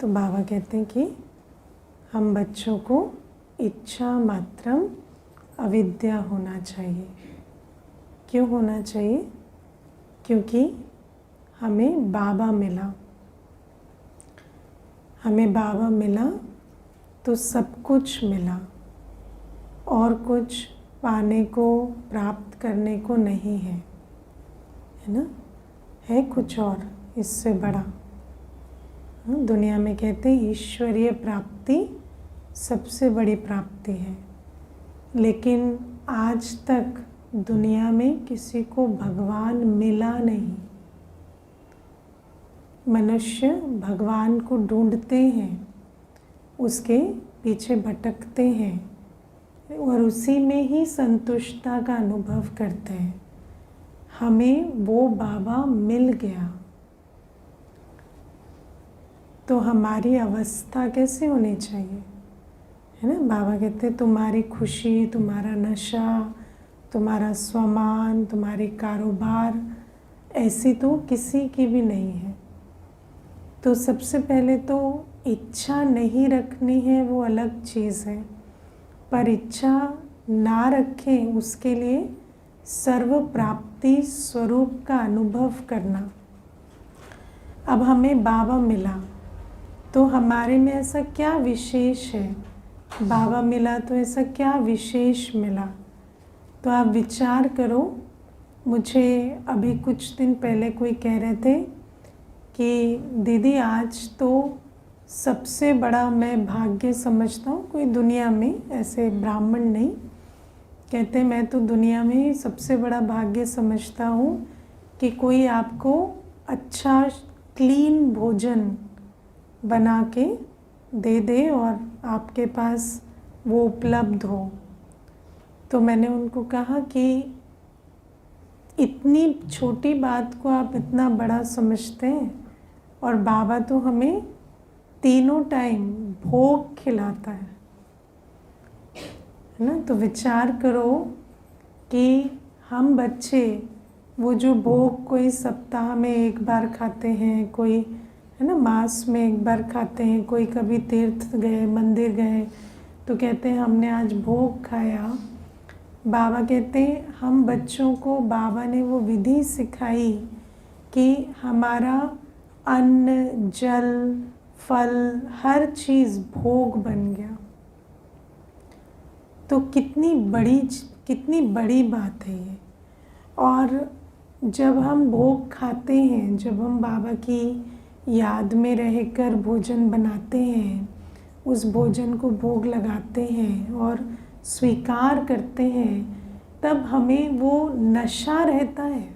तो बाबा कहते हैं कि हम बच्चों को इच्छा मात्रम अविद्या होना चाहिए। क्यों होना चाहिए? क्योंकि हमें बाबा मिला। हमें बाबा मिला तो सब कुछ मिला, और कुछ पाने को, प्राप्त करने को नहीं है, है ना? है कुछ और इससे बड़ा। दुनिया में कहते हैं ईश्वरीय प्राप्ति सबसे बड़ी प्राप्ति है, लेकिन आज तक दुनिया में किसी को भगवान मिला नहीं। मनुष्य भगवान को ढूंढते हैं, उसके पीछे भटकते हैं और उसी में ही संतुष्टता का अनुभव करते हैं। हमें वो बाबा मिल गया, तो हमारी अवस्था कैसे होनी चाहिए, है ना? बाबा कहते हैं तुम्हारी खुशी, तुम्हारा नशा, तुम्हारा स्वमान, तुम्हारी कारोबार ऐसी तो किसी की भी नहीं है। तो सबसे पहले तो इच्छा नहीं रखनी है, वो अलग चीज़ है, पर इच्छा ना रखें उसके लिए सर्व प्राप्ति स्वरूप का अनुभव करना। अब हमें बाबा मिला तो हमारे में ऐसा क्या विशेष है? बाबा मिला तो ऐसा क्या विशेष मिला? तो आप विचार करो। मुझे अभी कुछ दिन पहले कोई कह रहे थे कि दीदी आज तो सबसे बड़ा मैं भाग्य समझता हूँ, कोई दुनिया में, ऐसे ब्राह्मण नहीं, कहते मैं तो दुनिया में ही सबसे बड़ा भाग्य समझता हूँ कि कोई आपको अच्छा क्लीन भोजन बना के दे दे और आपके पास वो उपलब्ध हो। तो मैंने उनको कहा कि इतनी छोटी बात को आप इतना बड़ा समझते हैं, और बाबा तो हमें तीनों टाइम भोग खिलाता है ना? तो विचार करो कि हम बच्चे वो जो भोग कोई सप्ताह में एक बार खाते हैं, कोई है ना मास में एक बार खाते हैं, कोई कभी तीर्थ गए, मंदिर गए तो कहते हैं हमने आज भोग खाया। बाबा कहते हैं हम बच्चों को बाबा ने वो विधि सिखाई कि हमारा अन्न, जल, फल, हर चीज़ भोग बन गया। तो कितनी बड़ी बात है ये। और जब हम भोग खाते हैं, जब हम बाबा की याद में रहकर भोजन बनाते हैं, उस भोजन को भोग लगाते हैं और स्वीकार करते हैं, तब हमें वो नशा रहता है।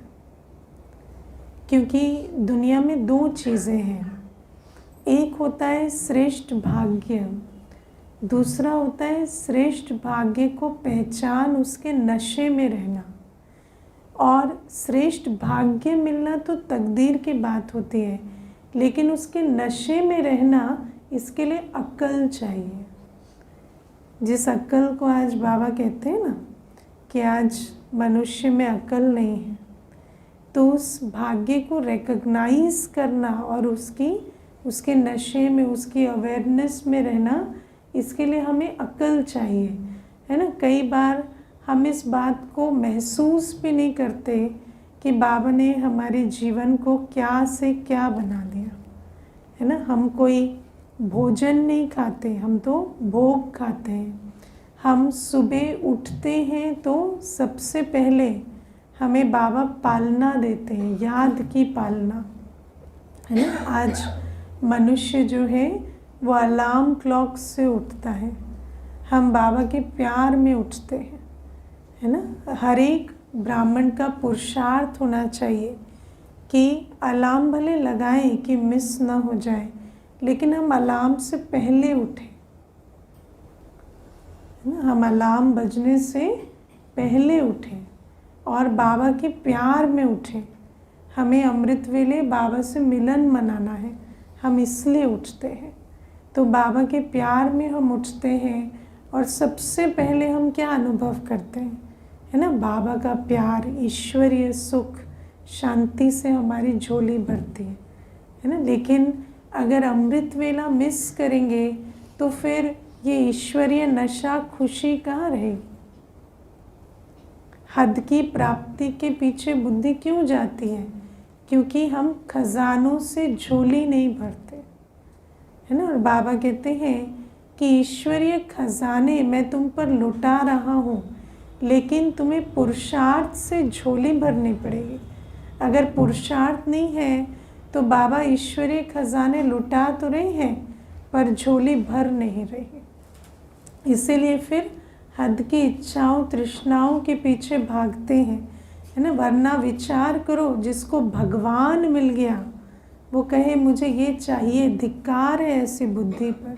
क्योंकि दुनिया में दो चीज़ें हैं, एक होता है श्रेष्ठ भाग्य, दूसरा होता है श्रेष्ठ भाग्य को पहचान उसके नशे में रहना। और श्रेष्ठ भाग्य मिलना तो तकदीर की बात होती है, लेकिन उसके नशे में रहना, इसके लिए अक्ल चाहिए। जिस अक्ल को आज बाबा कहते हैं ना कि आज मनुष्य में अक्ल नहीं है, तो उस भाग्य को रिकॉग्नाइज करना और उसके नशे में, उसकी अवेयरनेस में रहना, इसके लिए हमें अक्ल चाहिए, है ना? कई बार हम इस बात को महसूस भी नहीं करते कि बाबा ने हमारे जीवन को क्या से क्या बना दिया, है ना? हम कोई भोजन नहीं खाते, हम तो भोग खाते हैं। हम सुबह उठते हैं तो सबसे पहले हमें बाबा पालना देते हैं, याद की पालना, है ना? आज मनुष्य जो है वो अलार्म क्लॉक से उठता है, हम बाबा के प्यार में उठते हैं, है ना? हर एक ब्राह्मण का पुरुषार्थ होना चाहिए कि अलार्म भले लगाएं कि मिस ना हो जाए, लेकिन हम अलार्म से पहले उठें, है ना? हम अलार्म बजने से पहले उठें और बाबा के प्यार में उठें। हमें अमृत वेले बाबा से मिलन मनाना है, हम इसलिए उठते हैं। तो बाबा के प्यार में हम उठते हैं और सबसे पहले हम क्या अनुभव करते हैं, है ना? बाबा का प्यार, ईश्वरीय सुख, शांति से हमारी झोली भरती है ना? लेकिन अगर अमृत वेला मिस करेंगे तो फिर ये ईश्वरीय नशा खुशी कहाँ रहेगी। हद की प्राप्ति के पीछे बुद्धि क्यों जाती है? क्योंकि हम खजानों से झोली नहीं भरते, है ना। और बाबा कहते हैं कि ईश्वरीय खजाने मैं तुम पर लुटा रहा हूँ, लेकिन तुम्हें पुरुषार्थ से झोली भरनी पड़ेगी। अगर पुरुषार्थ नहीं है तो बाबा ईश्वरीय खजाने लुटा तो रहे हैं पर झोली भर नहीं रही। इसीलिए फिर हद की इच्छाओं तृष्णाओं के पीछे भागते हैं, है ना। वरना विचार करो, जिसको भगवान मिल गया वो कहे मुझे ये चाहिए, धिक्कार है ऐसी बुद्धि पर,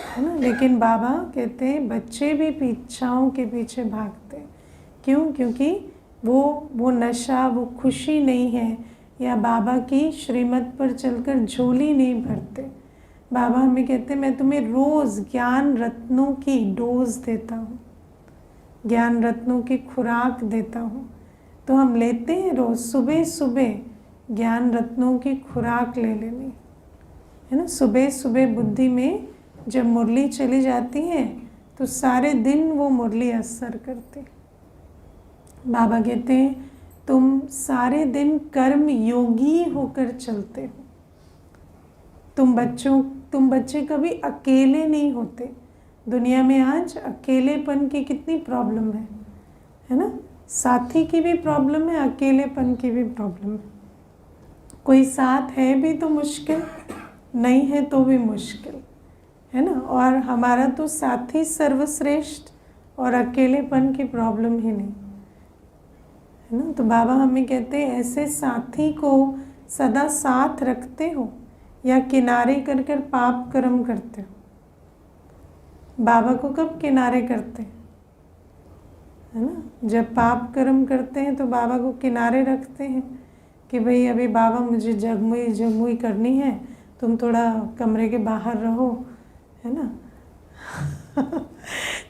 है ना। लेकिन बाबा कहते हैं बच्चे भी इच्छाओं के पीछे भागते हैं। क्यों? क्योंकि वो नशा, वो खुशी नहीं है, या बाबा की श्रीमत पर चलकर झोली नहीं भरते। बाबा हमें कहते हैं मैं तुम्हें रोज़ ज्ञान रत्नों की डोज देता हूँ, ज्ञान रत्नों की खुराक देता हूँ। तो हम लेते हैं रोज़ सुबह सुबह ज्ञान रत्नों की खुराक ले लेनी, है ना। सुबह सुबह बुद्धि में जब मुरली चली जाती है तो सारे दिन वो मुरली असर करती। बाबा कहते हैं तुम सारे दिन कर्म योगी होकर चलते हो। तुम बच्चे कभी अकेले नहीं होते। दुनिया में आज अकेलेपन की कितनी प्रॉब्लम है ना। साथी की भी प्रॉब्लम है, अकेलेपन की भी प्रॉब्लम है। कोई साथ है भी तो मुश्किल, नहीं है तो भी मुश्किल, है ना। और हमारा तो साथी सर्वश्रेष्ठ और अकेलेपन की प्रॉब्लम ही नहीं, है ना। तो बाबा हमें कहते हैं ऐसे साथी को सदा साथ रखते हो या किनारे कर कर पाप कर्म करते हो। बाबा को कब किनारे करते हैं, है ना। जब पाप कर्म करते हैं तो बाबा को किनारे रखते हैं कि भाई अभी बाबा मुझे जगमुई करनी है, तुम थोड़ा कमरे के बाहर रहो, है ना।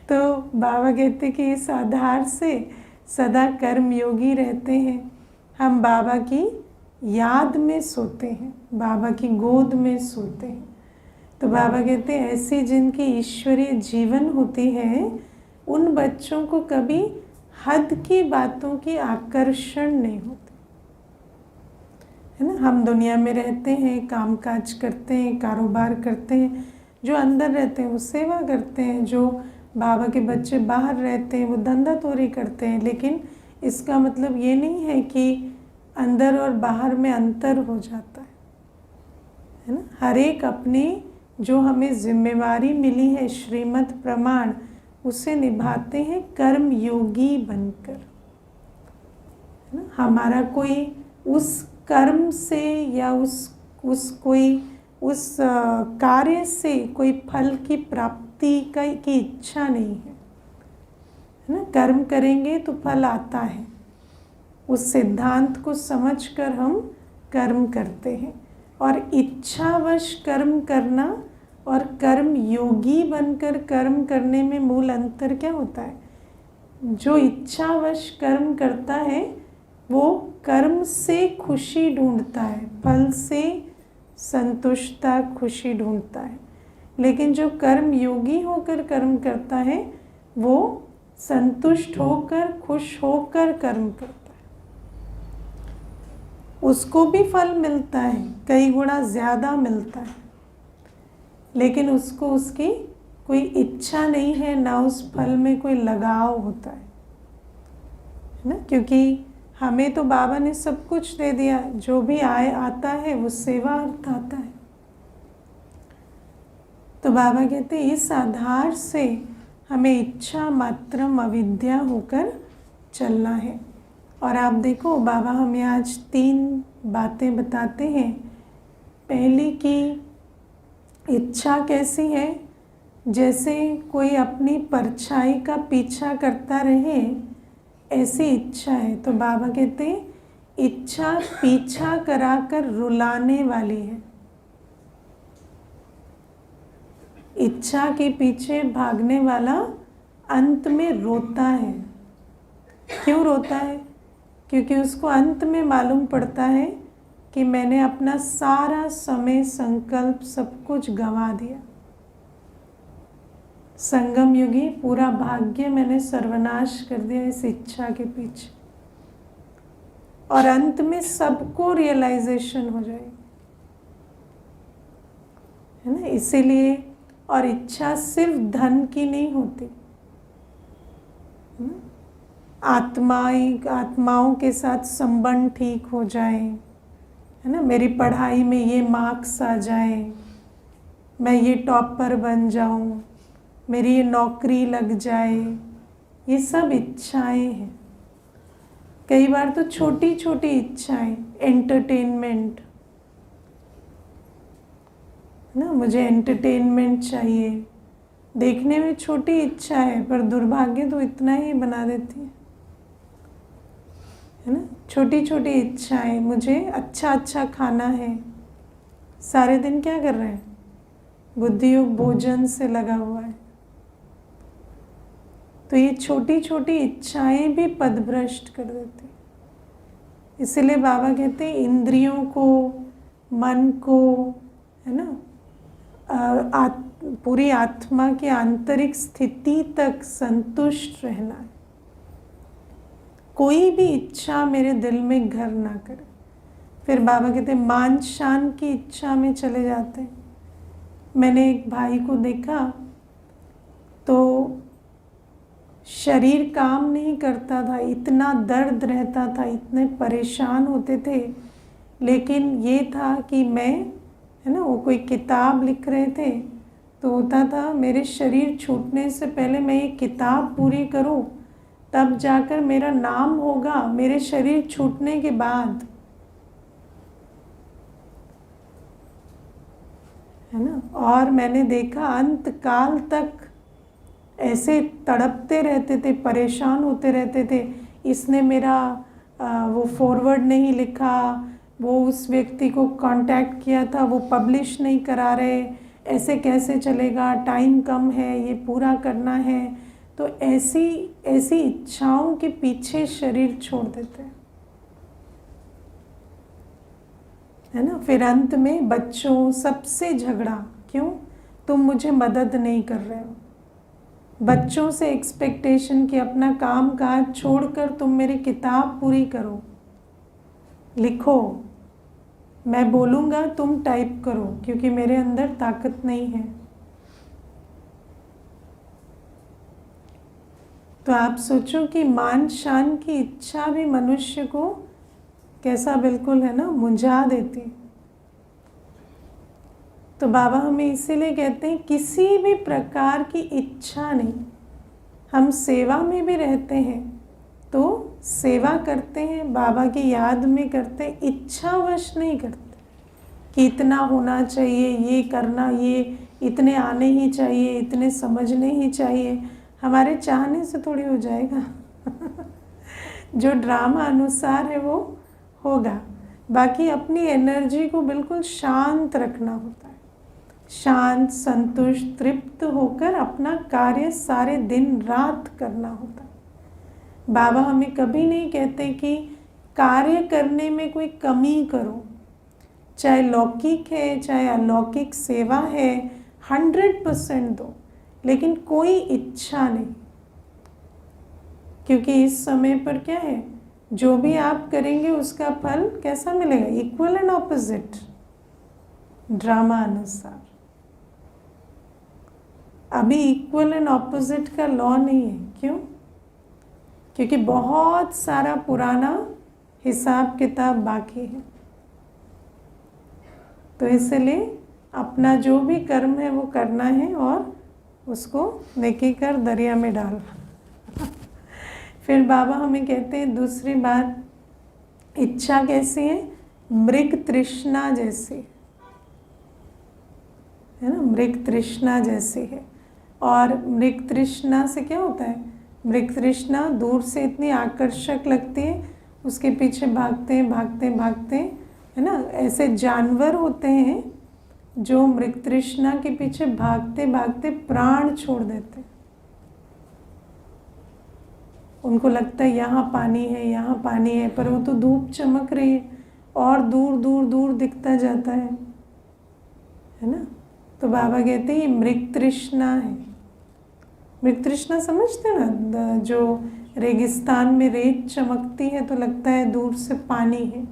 तो बाबा कहते हैं कि इस आधार से सदा कर्म योगी रहते हैं। हम बाबा की याद में सोते हैं, बाबा की गोद में सोते हैं। तो बाबा कहते हैं ऐसी जिनकी ईश्वरीय जीवन होती है उन बच्चों को कभी हद की बातों की आकर्षण नहीं होती, है ना। हम दुनिया में रहते हैं, कामकाज करते हैं, कारोबार करते हैं। जो अंदर रहते हैं वो सेवा करते हैं, जो बाबा के बच्चे बाहर रहते हैं वो धंधा तोरी करते हैं। लेकिन इसका मतलब ये नहीं है कि अंदर और बाहर में अंतर हो जाता है ना। हर एक अपनी जो हमें जिम्मेवारी मिली है श्रीमत प्रमाण, उसे निभाते हैं कर्म योगी बनकर, है ना। हमारा कोई उस कर्म से या उस कार्य से कोई फल की प्राप्ति की इच्छा नहीं है ना। कर्म करेंगे तो फल आता है, उस सिद्धांत को समझकर हम कर्म करते हैं। और इच्छावश कर्म करना और कर्म योगी बनकर कर्म करने में मूल अंतर क्या होता है? जो इच्छावश कर्म करता है वो कर्म से खुशी ढूंढता है, फल से संतुष्टता खुशी ढूंढता है। लेकिन जो कर्म योगी होकर कर्म करता है वो संतुष्ट होकर खुश होकर कर्म करता है। उसको भी फल मिलता है, कई गुना ज़्यादा मिलता है, लेकिन उसको उसकी कोई इच्छा नहीं है, ना उस फल में कोई लगाव होता है ना। क्योंकि हमें तो बाबा ने सब कुछ दे दिया, जो भी आता है वो सेवा अर्थ आता है। तो बाबा कहते हैं इस आधार से हमें इच्छा मात्रम अविद्या होकर चलना है। और आप देखो बाबा हमें आज 3 बातें बताते हैं। पहली की इच्छा कैसी है? जैसे कोई अपनी परछाई का पीछा करता रहे, ऐसी इच्छा है। तो बाबा कहते हैं इच्छा पीछा कराकर रुलाने वाली है। इच्छा के पीछे भागने वाला अंत में रोता है। क्यों रोता है? क्योंकि उसको अंत में मालूम पड़ता है कि मैंने अपना सारा समय, संकल्प, सब कुछ गंवा दिया। संगम युगी पूरा भाग्य मैंने सर्वनाश कर दिया इस इच्छा के पीछे, और अंत में सबको रियलाइजेशन हो जाएगी, है ना। इसीलिए, और इच्छा सिर्फ धन की नहीं होती, आत्माओं के साथ संबंध ठीक हो जाए, है ना। मेरी पढ़ाई में ये मार्क्स आ जाए, मैं ये टॉपर बन जाऊं, मेरी ये नौकरी लग जाए, ये सब इच्छाएं हैं। कई बार तो छोटी छोटी इच्छाएं, एंटरटेनमेंट, ना, मुझे एंटरटेनमेंट चाहिए, देखने में छोटी इच्छा है पर दुर्भाग्य तो इतना ही बना देती है ना। छोटी छोटी इच्छाएं, मुझे अच्छा अच्छा खाना है, सारे दिन क्या कर रहे हैं, बुद्धि योग भोजन से लगा हुआ है। तो ये छोटी छोटी इच्छाएं भी पदभ्रष्ट कर देती। इसलिए बाबा कहते हैं इंद्रियों को, मन को, है ना, पूरी आत्मा की आंतरिक स्थिति तक संतुष्ट रहना है। कोई भी इच्छा मेरे दिल में घर ना करे। फिर बाबा कहते हैं मान शान की इच्छा में चले जाते हैं। मैंने एक भाई को देखा तो शरीर काम नहीं करता था, इतना दर्द रहता था, इतने परेशान होते थे, लेकिन ये था कि मैं, है ना, वो कोई किताब लिख रहे थे तो होता था मेरे शरीर छूटने से पहले मैं ये किताब पूरी करूं, तब जाकर मेरा नाम होगा मेरे शरीर छूटने के बाद, है ना। और मैंने देखा अंत काल तक ऐसे तड़पते रहते थे, परेशान होते रहते थे, इसने मेरा वो फॉरवर्ड नहीं लिखा, वो उस व्यक्ति को कांटेक्ट किया था, वो पब्लिश नहीं करा रहे, ऐसे कैसे चलेगा, टाइम कम है, ये पूरा करना है। तो ऐसी ऐसी इच्छाओं के पीछे शरीर छोड़ देते हैं, है ना। फिर अंत में बच्चों सबसे झगड़ा, क्यों, तुम मुझे मदद नहीं कर रहे हो। बच्चों से एक्सपेक्टेशन कि अपना काम काज छोड़कर तुम मेरी किताब पूरी करो, लिखो, मैं बोलूँगा तुम टाइप करो, क्योंकि मेरे अंदर ताकत नहीं है। तो आप सोचो कि मान शान की इच्छा भी मनुष्य को कैसा बिल्कुल, है ना, मुंझा देती। तो बाबा हमें इसीलिए कहते हैं किसी भी प्रकार की इच्छा नहीं। हम सेवा में भी रहते हैं तो सेवा करते हैं, बाबा की याद में करते हैं, इच्छावश नहीं करते कि इतना होना चाहिए, ये करना, ये इतने आने ही चाहिए, इतने समझने ही चाहिए। हमारे चाहने से थोड़ी हो जाएगा जो ड्रामा अनुसार है वो होगा। बाकी अपनी एनर्जी को बिल्कुल शांत रखना होता है, शांत, संतुष्ट, तृप्त होकर अपना कार्य सारे दिन रात करना होता है। बाबा हमें कभी नहीं कहते कि कार्य करने में कोई कमी करो, चाहे लौकिक है चाहे अलौकिक सेवा है, 100% दो, लेकिन कोई इच्छा नहीं। क्योंकि इस समय पर क्या है, जो भी आप करेंगे उसका फल कैसा मिलेगा, इक्वल एंड ऑपोजिट, ड्रामा अनुसार। अभी इक्वल एंड ऑपोजिट का लॉ नहीं है। क्यों? क्योंकि बहुत सारा पुराना हिसाब किताब बाकी है। तो इसलिए अपना जो भी कर्म है वो करना है और उसको नेकी कर दरिया में डालना। फिर बाबा हमें कहते हैं दूसरी बात, इच्छा कैसी है, मृग तृष्णा जैसी, है ना, मृग तृष्णा जैसी है। और मृग तृष्णा से क्या होता है, मृग तृष्णा दूर से इतनी आकर्षक लगती है, उसके पीछे भागते हैं भागते हैं भागते हैं, है ना। ऐसे जानवर होते हैं जो मृग तृष्णा के पीछे भागते भागते प्राण छोड़ देते हैं। उनको लगता है यहाँ पानी है, यहाँ पानी है, पर वो तो धूप चमक रही है, और दूर दूर दूर दिखता जाता है ना। तो बाबा कहते हैं ये मृग तृष्णा है। मृग तृष्णा समझते ना, जो रेगिस्तान में रेत चमकती है तो लगता है दूर से पानी है,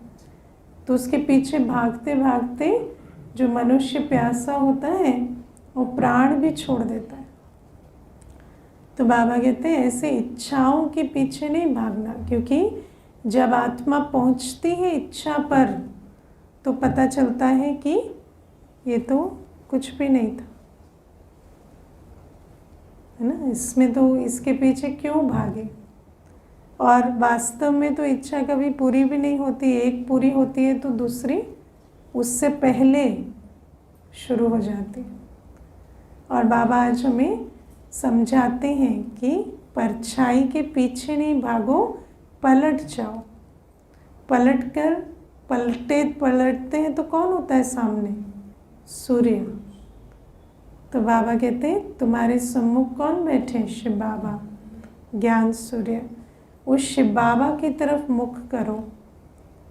तो उसके पीछे भागते भागते जो मनुष्य प्यासा होता है वो प्राण भी छोड़ देता है। तो बाबा कहते हैं ऐसे इच्छाओं के पीछे नहीं भागना, क्योंकि जब आत्मा पहुंचती है इच्छा पर तो पता चलता है कि ये तो कुछ भी नहीं था, है ना। इसमें तो इसके पीछे क्यों भागे। और वास्तव में तो इच्छा कभी पूरी भी नहीं होती, एक पूरी होती है तो दूसरी उससे पहले शुरू हो जाती है। और बाबा आज हमें समझाते हैं कि परछाई के पीछे नहीं भागो, पलट जाओ। पलटते हैं तो कौन होता है सामने? सूर्य। तो बाबा कहते हैं तुम्हारे सम्मुख कौन बैठे? शिव बाबा, ज्ञान सूर्य। उस शिव बाबा की तरफ मुख करो,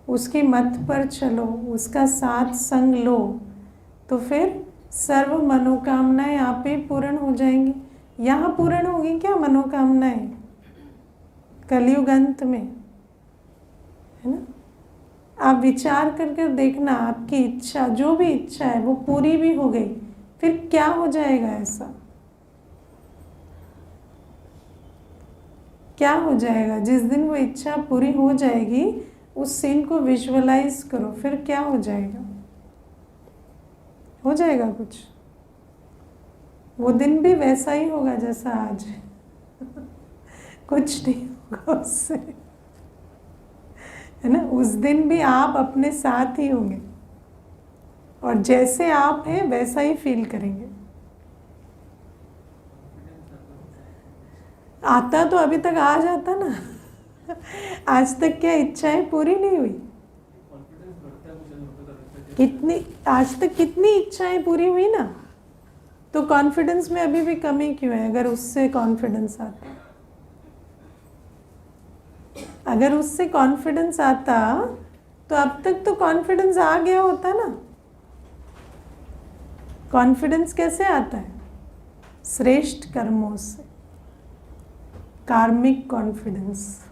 उसकी मत पर चलो, उसका साथ संग लो, तो फिर सर्व मनोकामनाएं आप ही पूर्ण हो जाएंगी। यहाँ पूर्ण होगी क्या मनोकामनाएं? कलयुग अंत में, है ना। आप विचार कर देखना, आपकी इच्छा जो भी इच्छा है वो पूरी भी हो गई, फिर क्या हो जाएगा? ऐसा क्या हो जाएगा? जिस दिन वो इच्छा पूरी हो जाएगी उस सीन को विजुअलाइज करो, फिर क्या हो जाएगा? हो जाएगा कुछ? वो दिन भी वैसा ही होगा जैसा आज है। कुछ नहीं होगा उससे, है ना। उस दिन भी आप अपने साथ ही होंगे और जैसे आप हैं वैसा ही फील करेंगे। आता तो अभी तक आ जाता ना। आज तक क्या इच्छाएं पूरी नहीं हुई? कितनी आज तक कितनी इच्छाएं पूरी हुई ना, तो कॉन्फिडेंस में अभी भी कमी क्यों है? अगर उससे कॉन्फिडेंस आता, अगर उससे कॉन्फिडेंस आता तो अब तक तो कॉन्फिडेंस आ गया होता ना। कॉन्फिडेंस कैसे आता है? श्रेष्ठ कर्मों से, कार्मिक कॉन्फिडेंस,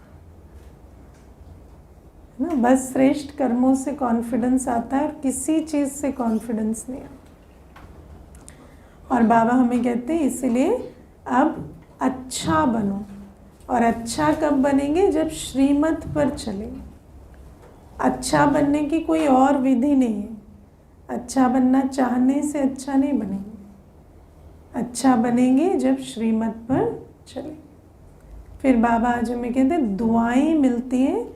है ना। बस श्रेष्ठ कर्मों से कॉन्फिडेंस आता है और किसी चीज़ से कॉन्फिडेंस नहीं आता। और बाबा हमें कहते हैं इसीलिए अब अच्छा बनो। और अच्छा कब बनेंगे? जब श्रीमत पर चलेंगे। अच्छा बनने की कोई और विधि नहीं है। अच्छा बनना चाहने से अच्छा नहीं बनेंगे, अच्छा बनेंगे जब श्रीमत पर चलेंगे। फिर बाबा आज हमें कहते हैं दुआएं मिलती हैं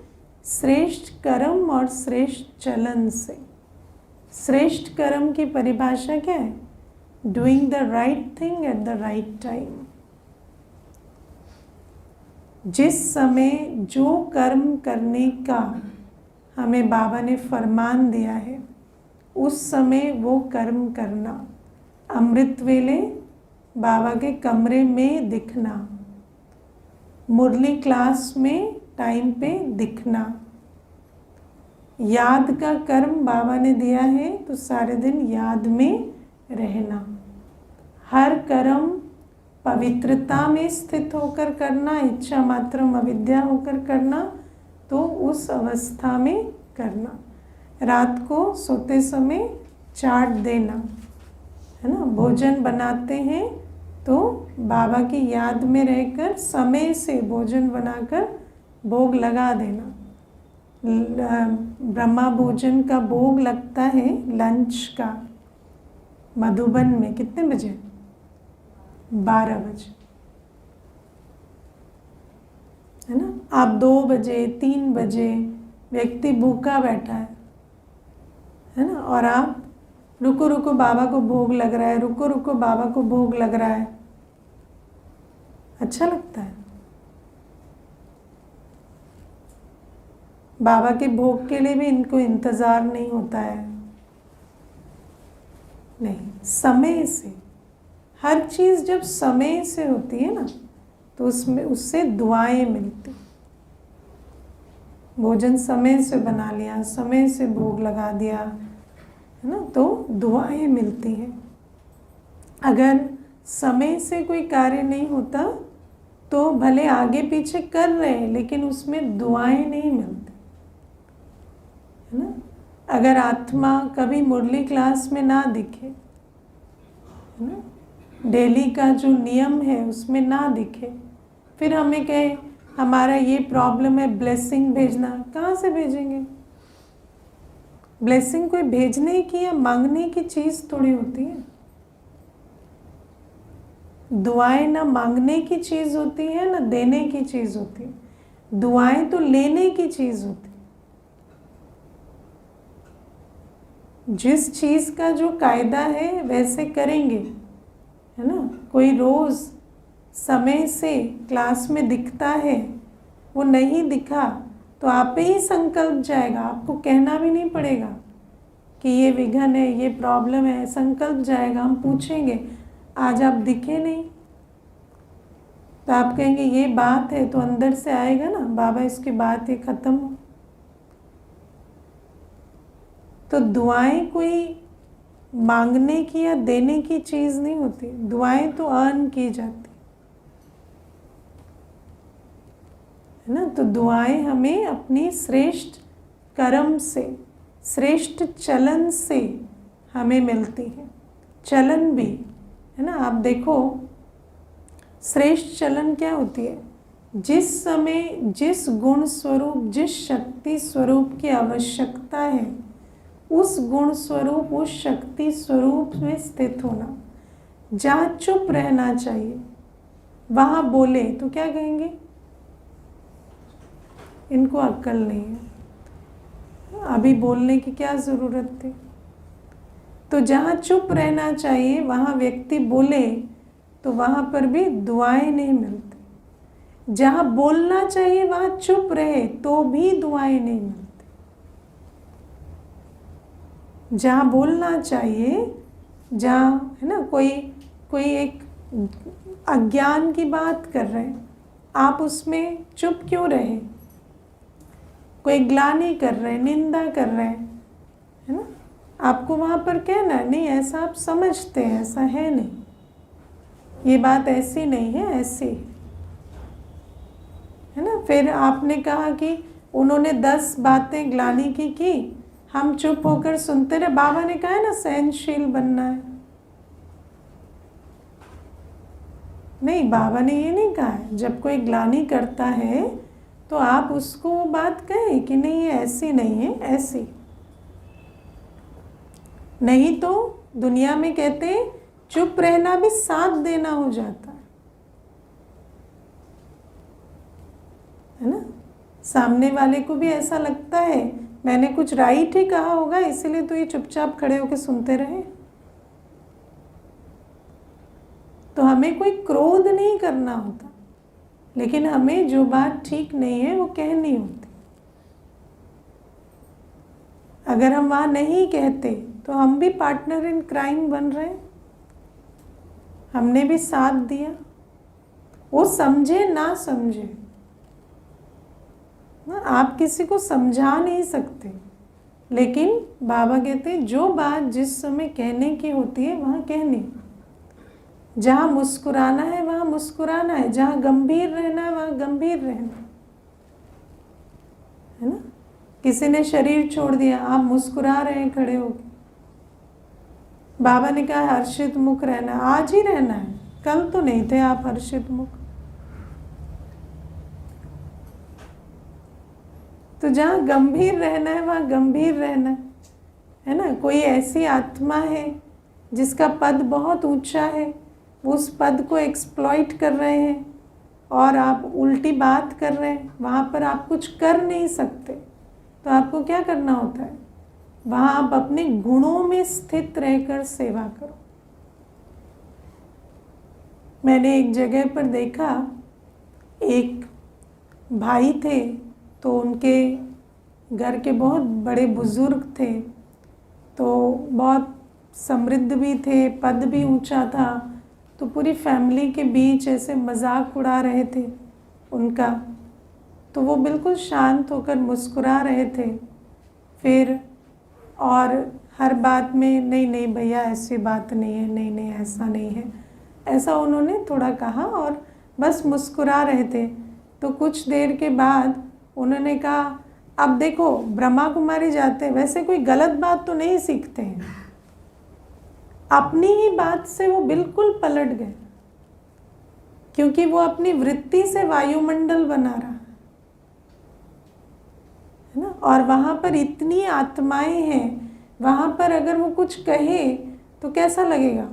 श्रेष्ठ कर्म और श्रेष्ठ चलन से। श्रेष्ठ कर्म की परिभाषा क्या है? Doing the right thing at the right time. जिस समय जो कर्म करने का हमें बाबा ने फरमान दिया है उस समय वो कर्म करना। अमृत वेले बाबा के कमरे में दिखना, मुरली क्लास में टाइम पे दिखना, याद का कर्म बाबा ने दिया है तो सारे दिन याद में रहना। हर कर्म पवित्रता में स्थित होकर करना, इच्छा मात्रम अविद्या होकर करना, तो उस अवस्था में करना। रात को सोते समय चाट देना, है ना। भोजन बनाते हैं तो बाबा की याद में रहकर समय से भोजन बनाकर भोग लगा देना। ब्रह्मा भोजन का भोग लगता है लंच का मधुबन में कितने बजे? 12 बजे, है ना। आप 2 बजे 3 बजे व्यक्ति भूखा बैठा है ना, और आप रुको रुको बाबा को भोग लग रहा है, रुको रुको बाबा को भोग लग रहा है। अच्छा लगता है? बाबा के भोग के लिए भी इनको इंतज़ार नहीं होता है, नहीं। समय से हर चीज़ जब समय से होती है ना तो उसमें उससे दुआएं मिलती। भोजन समय से बना लिया, समय से भोग लगा दिया, है ना, तो दुआएं मिलती हैं। अगर समय से कोई कार्य नहीं होता तो भले आगे पीछे कर रहे हैं लेकिन उसमें दुआएं नहीं मिलती, है ना। अगर आत्मा कभी मुरली क्लास में ना दिखे, है ना, डेली का जो नियम है उसमें ना दिखे, फिर हमें कहे हमारा ये प्रॉब्लम है, ब्लेसिंग भेजना, कहाँ से भेजेंगे? ब्लेसिंग कोई भेजने की या मांगने की चीज़ थोड़ी होती है। दुआएं ना मांगने की चीज़ होती है ना देने की चीज़ होती है, दुआएं तो लेने की चीज़ होती है। जिस चीज़ का जो कायदा है वैसे करेंगे, है ना। कोई रोज़ समय से क्लास में दिखता है, वो नहीं दिखा तो आप ही संकल्प जाएगा, आपको कहना भी नहीं पड़ेगा कि ये विघन है, ये प्रॉब्लम है, संकल्प जाएगा। हम पूछेंगे आज आप दिखे नहीं, तो आप कहेंगे ये बात है, तो अंदर से आएगा ना बाबा इसकी बात ये खत्म हो। तो दुआएं कोई मांगने की या देने की चीज़ नहीं होती, दुआएं तो अर्न की जाती है ना। तो दुआएं हमें अपनी श्रेष्ठ कर्म से, श्रेष्ठ चलन से हमें मिलती है। चलन भी, है ना, आप देखो श्रेष्ठ चलन क्या होती है? जिस समय जिस गुण स्वरूप, जिस शक्ति स्वरूप की आवश्यकता है, उस गुण स्वरूप, उस शक्ति स्वरूप में स्थित होना। जहाँ चुप रहना चाहिए वहाँ बोले तो क्या कहेंगे? इनको अक्ल नहीं है, अभी बोलने की क्या ज़रूरत थी। तो जहाँ चुप रहना चाहिए वहाँ व्यक्ति बोले तो वहाँ पर भी दुआएं नहीं मिलती। जहाँ बोलना चाहिए वहाँ चुप रहे तो भी दुआएं नहीं मिलती। जहाँ बोलना चाहिए, जहाँ, है ना, कोई एक अज्ञान की बात कर रहे हैं, आप उसमें चुप क्यों रहे? कोई ग्लानि कर रहे हैं, निंदा कर रहे हैं, है ना, आपको वहाँ पर कहना नहीं ऐसा आप समझते हैं, ऐसा है नहीं, ये बात ऐसी नहीं है, ऐसी है ना। फिर आपने कहा कि उन्होंने 10 बातें ग्लानि की, हम चुप होकर सुनते रहे। बाबा ने कहा है ना सहनशील बनना है, नहीं, बाबा ने ये नहीं कहा है। जब कोई ग्लानि करता है तो आप उसको वो बात कहें कि नहीं ये ऐसी नहीं है, ऐसी नहीं। तो दुनिया में कहते हैं चुप रहना भी साथ देना हो जाता है ना। सामने वाले को भी ऐसा लगता है मैंने कुछ राइट ही कहा होगा, इसीलिए तो ये चुपचाप खड़े होकर सुनते रहे। तो हमें कोई क्रोध नहीं करना होता, लेकिन हमें जो बात ठीक नहीं है वो कहनी होती। अगर हम वहाँ नहीं कहते तो हम भी पार्टनर इन क्राइम बन रहे हैं, हमने भी साथ दिया। वो समझे ना समझे ना, आप किसी को समझा नहीं सकते, लेकिन बाबा कहते हैं जो बात जिस समय कहने की होती है वहाँ कहनी। जहाँ मुस्कुराना है वहाँ मुस्कुराना है, जहाँ गंभीर रहना है वहाँ गंभीर रहना है ना। किसी ने शरीर छोड़ दिया, आप मुस्कुरा रहे हैं खड़े होकर, बाबा ने कहा हर्षित मुख रहना, आज ही रहना है, कल तो नहीं थे आप हर्षित मुख। तो जहाँ गंभीर रहना है वहाँ गंभीर रहना है ना। कोई ऐसी आत्मा है जिसका पद बहुत ऊंचा है, वो उस पद को एक्सप्लॉइट कर रहे हैं और आप उल्टी बात कर रहे हैं, वहाँ पर आप कुछ कर नहीं सकते। तो आपको क्या करना होता है? वहाँ आप अपने गुणों में स्थित रहकर सेवा करो। मैंने एक जगह पर देखा, एक भाई थे, तो उनके घर के बहुत बड़े बुजुर्ग थे, तो बहुत समृद्ध भी थे, पद भी ऊंचा था। तो पूरी फैमिली के बीच ऐसे मजाक उड़ा रहे थे उनका। तो वो बिल्कुल शांत होकर मुस्कुरा रहे थे। फिर और हर बात में नहीं नहीं भैया ऐसी बात नहीं है, नहीं नहीं ऐसा नहीं है, ऐसा उन्होंने थोड़ा कहा और बस मुस्कुरा रहे थे। तो कुछ देर के बाद उन्होंने कहा अब देखो ब्रह्मा कुमारी जाते हैं, वैसे कोई गलत बात तो नहीं सीखते हैं। अपनी ही बात से वो बिल्कुल पलट गए, क्योंकि वो अपनी वृत्ति से वायुमंडल बना रहा है ना। और वहाँ पर इतनी आत्माएं हैं, वहाँ पर अगर वो कुछ कहे तो कैसा लगेगा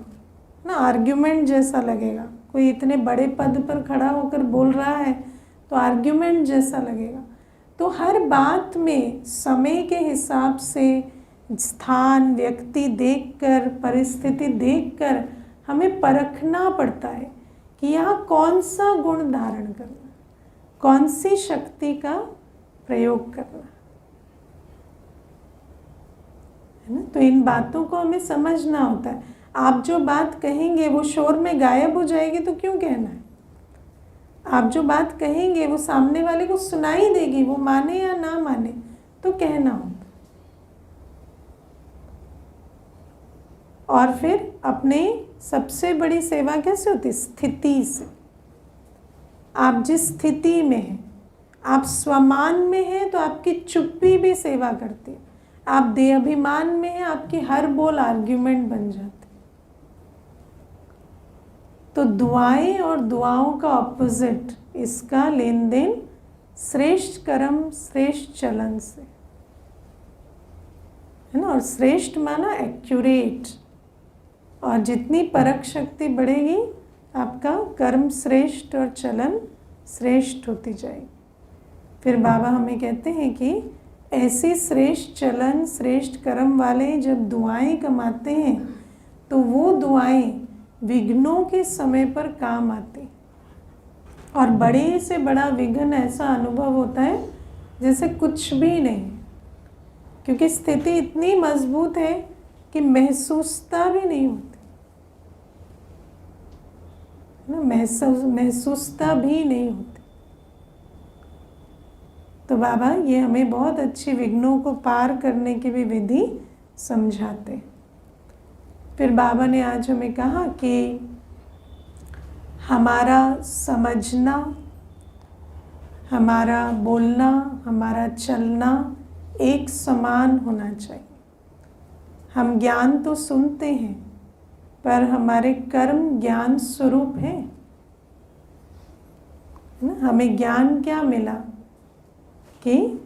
ना, आर्ग्यूमेंट जैसा लगेगा। कोई इतने बड़े पद पर खड़ा होकर बोल रहा है तो आर्ग्यूमेंट जैसा लगेगा। तो हर बात में समय के हिसाब से स्थान, व्यक्ति देखकर, परिस्थिति देखकर हमें परखना पड़ता है कि यहाँ कौन सा गुण धारण करना, कौन सी शक्ति का प्रयोग करना है ना। तो इन बातों को हमें समझना होता है। आप जो बात कहेंगे वो शोर में गायब हो जाएगी तो क्यों कहना है। आप जो बात कहेंगे वो सामने वाले को सुनाई देगी, वो माने या ना माने, तो कहना होता। और फिर अपने सबसे बड़ी सेवा कैसे होती है, स्थिति से। आप जिस स्थिति में हैं, आप स्वमान में हैं तो आपकी चुप्पी भी सेवा करती है। आप देहाभिमान में हैं, आपकी हर बोल आर्ग्यूमेंट बन जाती। तो दुआएं और दुआओं का ऑपोजिट, इसका लेन देन श्रेष्ठ कर्म श्रेष्ठ चलन से है ना। और श्रेष्ठ माना एक्यूरेट, और जितनी परख शक्ति बढ़ेगी आपका कर्म श्रेष्ठ और चलन श्रेष्ठ होती जाएगी। फिर बाबा हमें कहते हैं कि ऐसी श्रेष्ठ चलन श्रेष्ठ कर्म वाले जब दुआएं कमाते हैं तो वो दुआएं विघ्नों के समय पर काम आती। और बड़े से बड़ा विघ्न ऐसा अनुभव होता है जैसे कुछ भी नहीं, क्योंकि स्थिति इतनी मजबूत है कि महसूसता भी नहीं होती ना, महसूसता भी नहीं होती। तो बाबा ये हमें बहुत अच्छी विघ्नों को पार करने की भी विधि समझाते हैं। फिर बाबा ने आज हमें कहा कि हमारा समझना, हमारा बोलना, हमारा चलना एक समान होना चाहिए। हम ज्ञान तो सुनते हैं पर हमारे कर्म ज्ञान स्वरूप हैं ना। हमें ज्ञान क्या मिला कि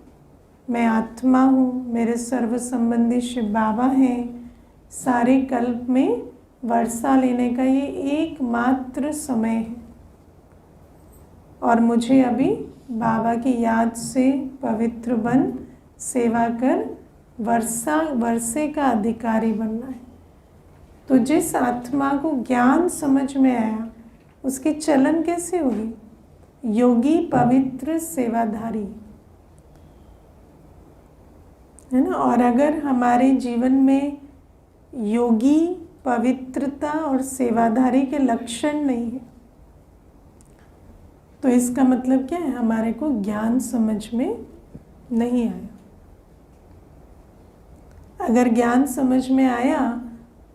मैं आत्मा हूँ, मेरे सर्व संबंधी शिव बाबा हैं, सारे कल्प में वर्षा लेने का ये एकमात्र समय है और मुझे अभी बाबा की याद से पवित्र बन सेवा कर वर्षे का अधिकारी बनना है। तो जिस आत्मा को ज्ञान समझ में आया उसकी चलन कैसे होगी, योगी पवित्र सेवाधारी है ना। और अगर हमारे जीवन में योगी पवित्रता और सेवाधारी के लक्षण नहीं है तो इसका मतलब क्या है, हमारे को ज्ञान समझ में नहीं आया। अगर ज्ञान समझ में आया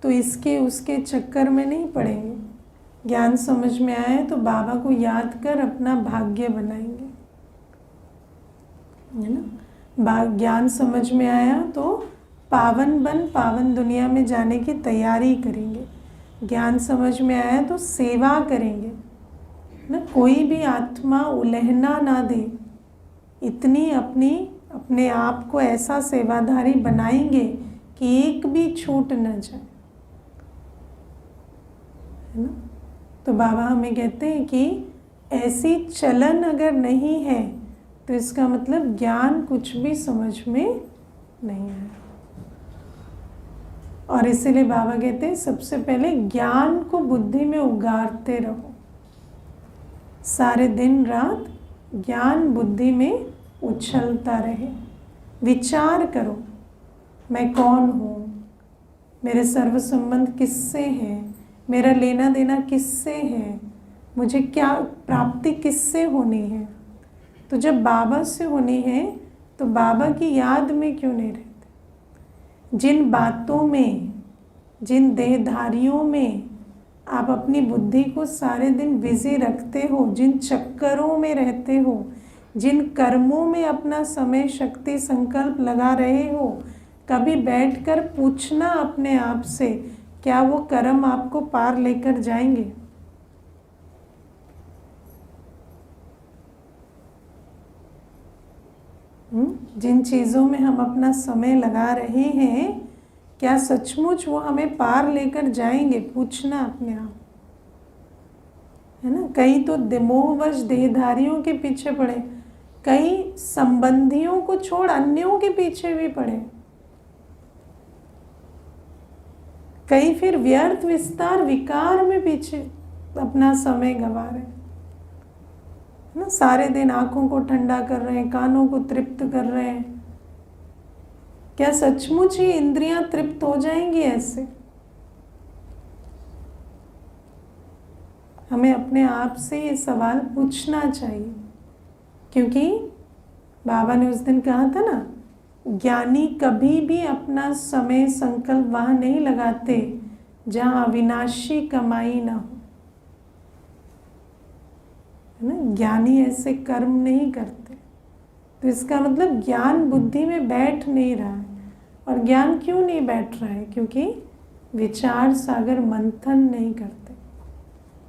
तो इसके उसके चक्कर में नहीं पड़ेंगे। ज्ञान समझ में आया तो बाबा को याद कर अपना भाग्य बनाएंगे है ना। ज्ञान समझ में आया तो पावन बन पावन दुनिया में जाने की तैयारी करेंगे। ज्ञान समझ में आया तो सेवा करेंगे ना। कोई भी आत्मा उलहना ना दे, इतनी अपने आप को ऐसा सेवाधारी बनाएंगे कि एक भी छूट न जाए है ना। तो बाबा हमें कहते हैं कि ऐसी चलन अगर नहीं है तो इसका मतलब ज्ञान कुछ भी समझ में नहीं है। और इसीलिए बाबा कहते हैं सबसे पहले ज्ञान को बुद्धि में उगारते रहो। सारे दिन रात ज्ञान बुद्धि में उछलता रहे। विचार करो, मैं कौन हूँ, मेरे सर्व संबंध किससे हैं, मेरा लेना देना किससे है, मुझे क्या प्राप्ति किससे होनी है। तो जब बाबा से होनी है तो बाबा की याद में क्यों नहीं रहते? जिन बातों में, जिन देहधारियों में आप अपनी बुद्धि को सारे दिन बिजी रखते हो, जिन चक्करों में रहते हो, जिन कर्मों में अपना समय, शक्ति, संकल्प लगा रहे हो, कभी बैठकर पूछना अपने आप से, क्या वो कर्म आपको पार लेकर जाएंगे? जिन चीज़ों में हम अपना समय लगा रहे हैं, क्या सचमुच वो हमें पार लेकर जाएंगे? पूछना अपने आप, है ना। कई तो मोहवश देहधारियों के पीछे पड़े, कई संबंधियों को छोड़ अन्यों के पीछे भी पड़े, कई फिर व्यर्थ विस्तार विकार में पीछे अपना समय गंवा रहे हैं ना। सारे दिन आंखों को ठंडा कर रहे हैं, कानों को तृप्त कर रहे हैं। क्या सचमुच ही इंद्रियां तृप्त हो जाएंगी ऐसे? हमें अपने आप से ये सवाल पूछना चाहिए, क्योंकि बाबा ने उस दिन कहा था ना, ज्ञानी कभी भी अपना समय, संकल्प वहाँ नहीं लगाते जहाँ अविनाशी कमाई ना हो, है ना। ज्ञानी ऐसे कर्म नहीं करते। तो इसका मतलब ज्ञान बुद्धि में बैठ नहीं रहा है। और ज्ञान क्यों नहीं बैठ रहा है? क्योंकि विचार सागर मंथन नहीं करते,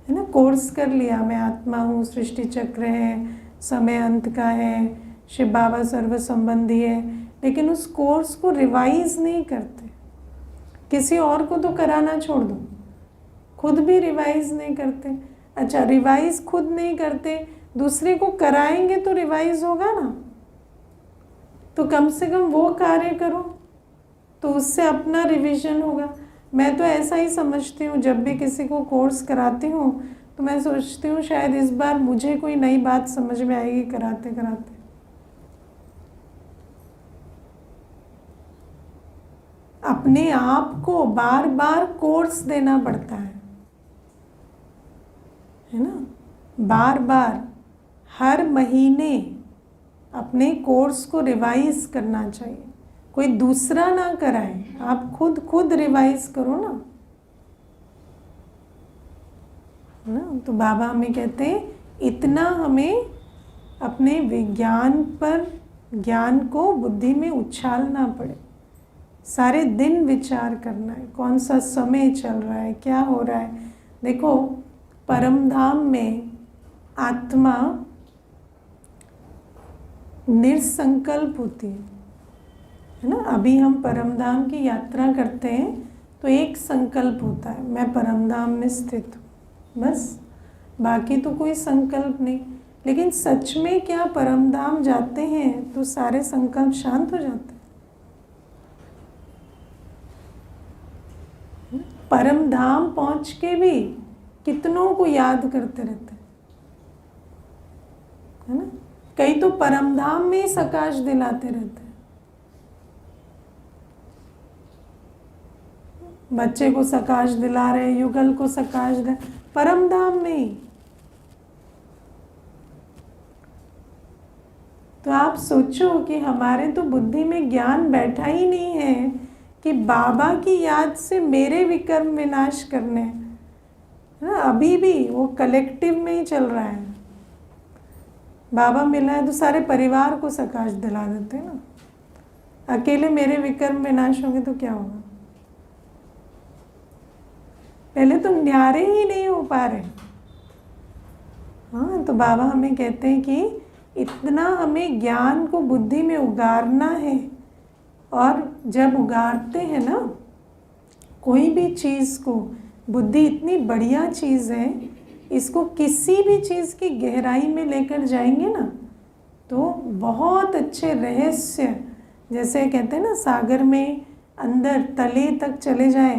है ना। कोर्स कर लिया, मैं आत्मा हूँ, सृष्टि चक्र है, समय अंत का है, शिव बाबा सर्व संबंधी है, लेकिन उस कोर्स को रिवाइज नहीं करते। किसी और को तो कराना छोड़ दो, खुद भी रिवाइज नहीं करते। अच्छा, रिवाइज खुद नहीं करते, दूसरे को कराएंगे तो रिवाइज होगा ना। तो कम से कम वो कार्य करो, तो उससे अपना रिवीजन होगा। मैं तो ऐसा ही समझती हूँ, जब भी किसी को कोर्स कराती हूँ तो मैं सोचती हूँ शायद इस बार मुझे कोई नई बात समझ में आएगी कराते कराते। अपने आप को बार बार कोर्स देना पड़ता है ना। बार बार हर महीने अपने कोर्स को रिवाइज करना चाहिए, कोई दूसरा ना कराए, आप खुद रिवाइज करो ना, है ना। तो बाबा हमें कहते हैं इतना हमें अपने विज्ञान पर, ज्ञान को बुद्धि में उछालना पड़े। सारे दिन विचार करना है, कौन सा समय चल रहा है, क्या हो रहा है। देखो, परम धाम में आत्मा निसंकल्प होती है ना। अभी हम परम धाम की यात्रा करते हैं तो एक संकल्प होता है, मैं परम धाम में स्थित हूँ, बस, बाकी तो कोई संकल्प नहीं। लेकिन सच में क्या परम धाम जाते हैं तो सारे संकल्प शांत हो जाते हैं। परम धाम पहुँच के भी कितनों को याद करते रहते हैं, है ना। कई तो परम धाम में ही सकाश दिलाते रहते हैं। बच्चे को सकाश दिला रहे, युगल को सकाश दिला, परम धाम में ही। तो आप सोचो कि हमारे तो बुद्धि में ज्ञान बैठा ही नहीं है कि बाबा की याद से मेरे विकर्म विनाश करने, है ना। अभी भी वो कलेक्टिव में ही चल रहा है। बाबा मिला है तो सारे परिवार को सकाश दिला देते हैं ना। अकेले मेरे विकर्म विनाश होंगे तो क्या होगा? पहले तो न्यारे ही नहीं हो पा रहे। हाँ, तो बाबा हमें कहते हैं कि इतना हमें ज्ञान को बुद्धि में उगारना है। और जब उगारते हैं ना कोई भी चीज़ को, बुद्धि इतनी बढ़िया चीज़ है, इसको किसी भी चीज़ की गहराई में लेकर जाएंगे ना तो बहुत अच्छे रहस्य, जैसे कहते हैं ना सागर में अंदर तले तक चले जाए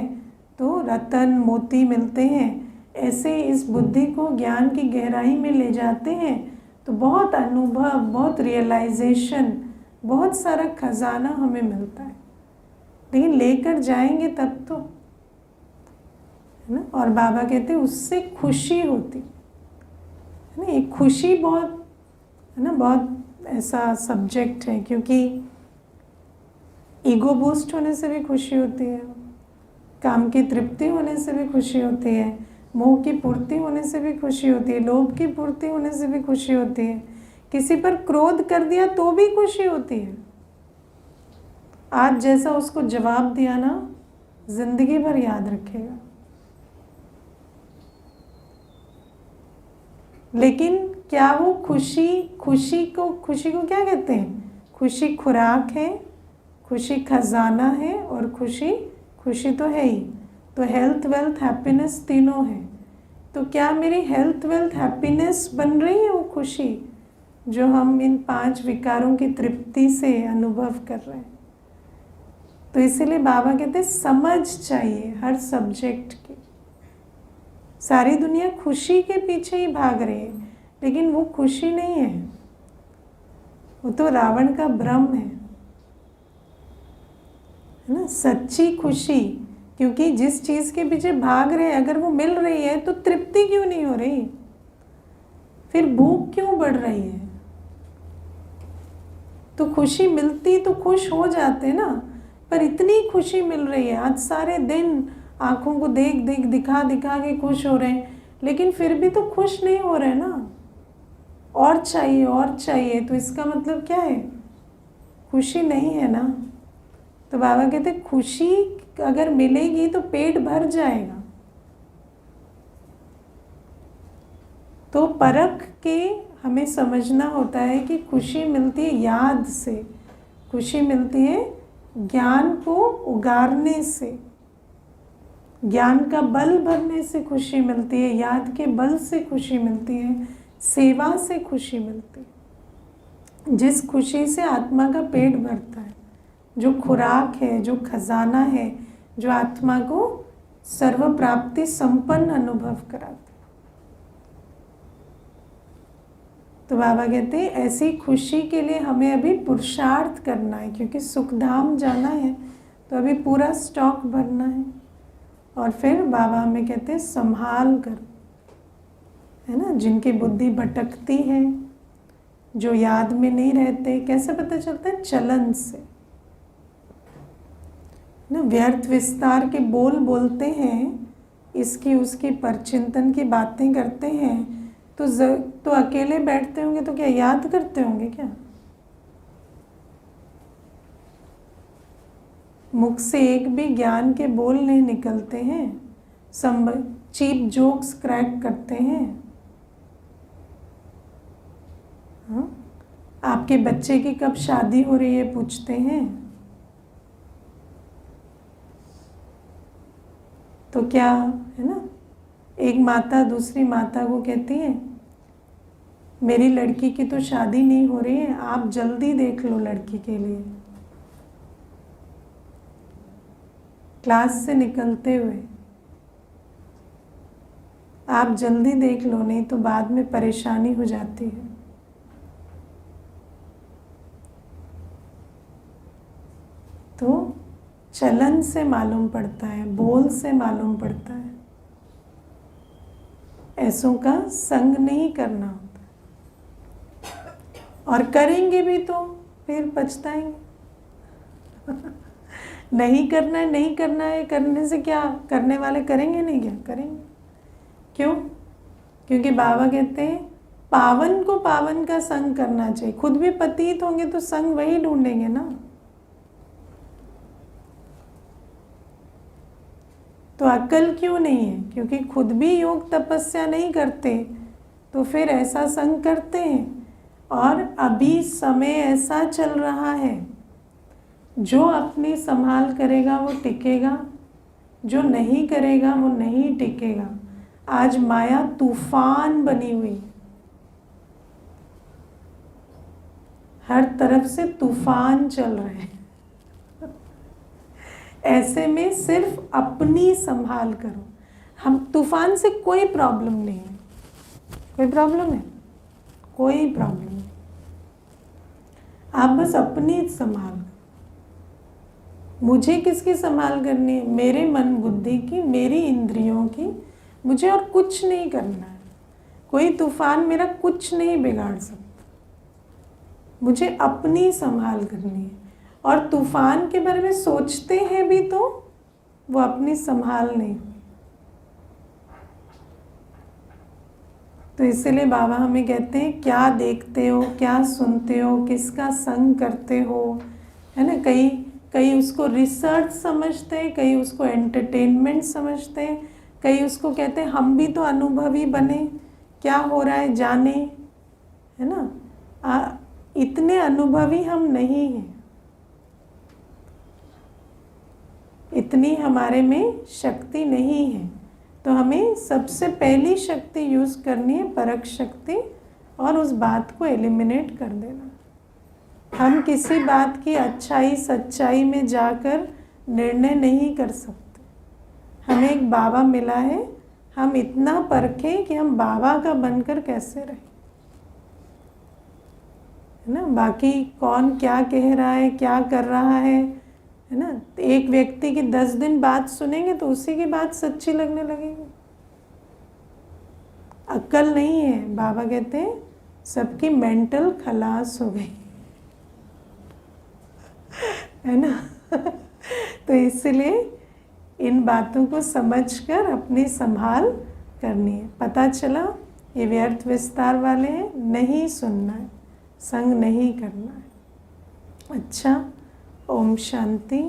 तो रतन मोती मिलते हैं, ऐसे इस बुद्धि को ज्ञान की गहराई में ले जाते हैं तो बहुत अनुभव, बहुत रियलाइजेशन, बहुत सारा खजाना हमें मिलता है। लेकिन लेकर जाएंगे तब तो, है ना। और बाबा कहते हैं उससे खुशी होती है ना। ये खुशी बहुत है ना, बहुत ऐसा सब्जेक्ट है, क्योंकि ईगो बूस्ट होने से भी खुशी होती है, काम की तृप्ति होने से भी खुशी होती है, मोह की पूर्ति होने से भी खुशी होती है, लोभ की पूर्ति होने से भी खुशी होती है, किसी पर क्रोध कर दिया तो भी खुशी होती है। आज जैसा उसको जवाब दिया ना, जिंदगी भर याद रखेगा। लेकिन क्या वो खुशी को क्या कहते हैं? खुशी खुराक है, खुशी खजाना है, और खुशी तो है ही। तो हेल्थ, वेल्थ, हैप्पीनेस तीनों है। तो क्या मेरी हेल्थ, वेल्थ, हैप्पीनेस बन रही है वो खुशी जो हम इन 5 विकारों की तृप्ति से अनुभव कर रहे हैं? तो इसीलिए बाबा कहते हैं समझ चाहिए हर सब्जेक्ट की। सारी दुनिया खुशी के पीछे ही भाग रही है, लेकिन वो खुशी नहीं है, वो तो रावण का भ्रम है ना। सच्ची खुशी, क्योंकि जिस चीज़ के पीछे भाग रहे हैं अगर वो मिल रही है तो तृप्ति क्यों नहीं हो रही? फिर भूख क्यों बढ़ रही है? तो खुशी मिलती तो खुश हो जाते ना, पर इतनी खुशी मिल रही है, आज सारे दिन आँखों को देख दिखा के खुश हो रहे हैं, लेकिन फिर भी तो खुश नहीं हो रहे ना, और चाहिए। तो इसका मतलब क्या है? खुशी नहीं है ना। तो बाबा कहते खुशी अगर मिलेगी तो पेट भर जाएगा। तो परख के हमें समझना होता है कि खुशी मिलती है याद से, खुशी मिलती है ज्ञान को उगारने से, ज्ञान का बल भरने से खुशी मिलती है, याद के बल से खुशी मिलती है, सेवा से खुशी मिलती है, जिस खुशी से आत्मा का पेट भरता है, जो खुराक है, जो खजाना है, जो आत्मा को सर्व प्राप्ति संपन्न अनुभव कराता है। तो बाबा कहते हैं ऐसी खुशी के लिए हमें अभी पुरुषार्थ करना है, क्योंकि सुखधाम जाना है तो अभी पूरा स्टॉक भरना है। और फिर बाबा हमें कहते हैं संभाल कर, है ना, जिनकी बुद्धि भटकती है, जो याद में नहीं रहते, कैसे पता चलता है? चलन से ना, व्यर्थ विस्तार के बोल बोलते हैं, इसकी उसकी परचिंतन की बातें करते हैं, तो अकेले बैठते होंगे तो क्या याद करते होंगे क्या? मुख से एक भी ज्ञान के बोल नहीं निकलते हैं, चीप जोक्स क्रैक करते हैं। हाँ? आपके बच्चे की कब शादी हो रही है पूछते हैं। तो क्या है ना, एक माता दूसरी माता को कहती है मेरी लड़की की तो शादी नहीं हो रही है, आप जल्दी देख लो लड़की के लिए। क्लास से निकलते हुए आप जल्दी देख लो, नहीं तो बाद में परेशानी हो जाती है। तो चलन से मालूम पड़ता है, बोल से मालूम पड़ता है। ऐसों का संग नहीं करना होता, और करेंगे भी तो फिर पछताएंगे। नहीं करना है, करने से क्या, करने वाले करेंगे नहीं, क्या करेंगे? क्यों? क्योंकि बाबा कहते हैं पावन को पावन का संग करना चाहिए। खुद भी पतित होंगे तो संग वही ढूंढेंगे ना। तो अक्ल क्यों नहीं है? क्योंकि खुद भी योग तपस्या नहीं करते, तो फिर ऐसा संग करते हैं। और अभी समय ऐसा चल रहा है, जो अपनी संभाल करेगा वो टिकेगा, जो नहीं करेगा वो नहीं टिकेगा। आज माया तूफान बनी हुई है, हर तरफ से तूफान चल रहे हैं। ऐसे में सिर्फ अपनी संभाल करो। हम तूफान से कोई प्रॉब्लम नहीं है, कोई प्रॉब्लम है? कोई प्रॉब्लम नहीं। आप बस अपनी संभाल। मुझे किसकी संभाल करनी है? मेरे मन बुद्धि की, मेरी इंद्रियों की। मुझे और कुछ नहीं करना है। कोई तूफान मेरा कुछ नहीं बिगाड़ सकता। मुझे अपनी संभाल करनी है। और तूफान के बारे में सोचते हैं भी तो वो अपनी संभाल नहीं हुई। तो इसीलिए बाबा हमें कहते हैं क्या देखते हो, क्या सुनते हो, किसका संग करते हो, है ना। कई उसको रिसर्च समझते हैं, कई उसको एंटरटेनमेंट समझते हैं, कई उसको कहते हैं हम भी तो अनुभवी बने, क्या हो रहा है जाने, है ना। इतने अनुभवी हम नहीं हैं, इतनी हमारे में शक्ति नहीं है। तो हमें सबसे पहली शक्ति यूज़ करनी है परख शक्ति, और उस बात को एलिमिनेट कर देना। हम किसी बात की अच्छाई सच्चाई में जाकर निर्णय नहीं कर सकते। हमें एक बाबा मिला है, हम इतना परखें कि हम बाबा का बनकर कैसे रहें, है ना। बाकी कौन क्या कह रहा है, क्या कर रहा है ना। एक व्यक्ति की 10 दिन बात सुनेंगे तो उसी की बात सच्ची लगने लगेगी। अक्ल नहीं है, बाबा कहते हैं सबकी मेंटल खलास हो गई, है ना। तो इसलिए इन बातों को समझकर अपनी संभाल करनी है। पता चला ये व्यर्थ विस्तार वाले हैं, नहीं सुनना है, संग नहीं करना है। अच्छा, ओम शांति।